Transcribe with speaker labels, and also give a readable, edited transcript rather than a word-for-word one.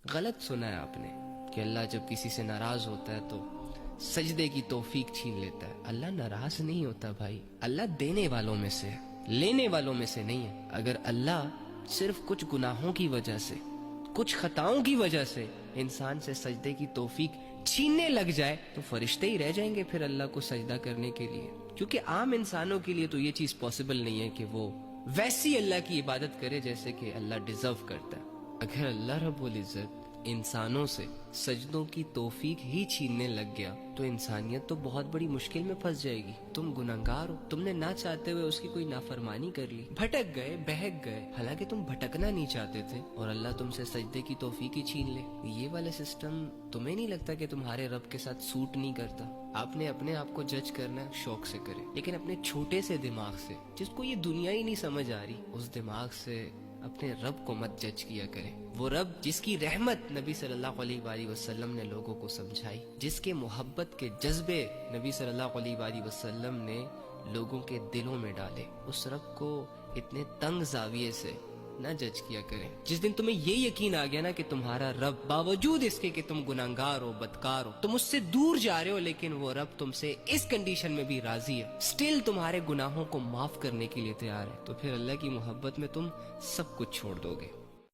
Speaker 1: غلط سنا ہے آپ نے کہ اللہ جب کسی سے ناراض ہوتا ہے تو سجدے کی توفیق چھین لیتا ہے۔ اللہ ناراض نہیں ہوتا بھائی، اللہ دینے والوں میں سے ہے، لینے والوں میں سے نہیں ہے۔ اگر اللہ صرف کچھ گناہوں کی وجہ سے، کچھ خطاؤں کی وجہ سے انسان سے سجدے کی توفیق چھیننے لگ جائے تو فرشتے ہی رہ جائیں گے پھر اللہ کو سجدہ کرنے کے لیے، کیونکہ عام انسانوں کے لیے تو یہ چیز پاسبل نہیں ہے کہ وہ ویسی اللہ کی عبادت کرے جیسے کہ اللہ ڈیزرو کرتا ہے۔ اگر اللہ رب العزت انسانوں سے سجدوں کی توفیق ہی چھیننے لگ گیا تو انسانیت تو بہت بڑی مشکل میں پھنس جائے گی۔ تم گنہگار ہو، تم نے نہ چاہتے ہوئے اس کی کوئی نافرمانی کر لی، بھٹک گئے، بہک گئے، حالانکہ تم بھٹکنا نہیں چاہتے تھے، اور اللہ تم سے سجدے کی توفیق ہی چھین لے۔ یہ والا سسٹم تمہیں نہیں لگتا کہ تمہارے رب کے ساتھ سوٹ نہیں کرتا؟ آپ نے اپنے آپ کو جج کرنا ہے، شوق سے کرے، لیکن اپنے چھوٹے سے دماغ سے، جس کو یہ دنیا ہی نہیں سمجھ آ رہی، اس دماغ سے اپنے رب کو مت جج کیا کریں۔ وہ رب جس کی رحمت نبی صلی اللہ علیہ وآلہ وسلم نے لوگوں کو سمجھائی، جس کے محبت کے جذبے نبی صلی اللہ علیہ وآلہ وسلم نے لوگوں کے دلوں میں ڈالے، اس رب کو اتنے تنگ زاویے سے نہ جج کیا کریں۔ جس دن تمہیں یہ یقین آ گیا نا کہ تمہارا رب باوجود اس کے کہ تم گناہگار ہو، بدکار ہو، تم اس سے دور جا رہے ہو، لیکن وہ رب تم سے اس کنڈیشن میں بھی راضی ہے، سٹل تمہارے گناہوں کو معاف کرنے کے لیے تیار ہے، تو پھر اللہ کی محبت میں تم سب کچھ چھوڑ دو گے۔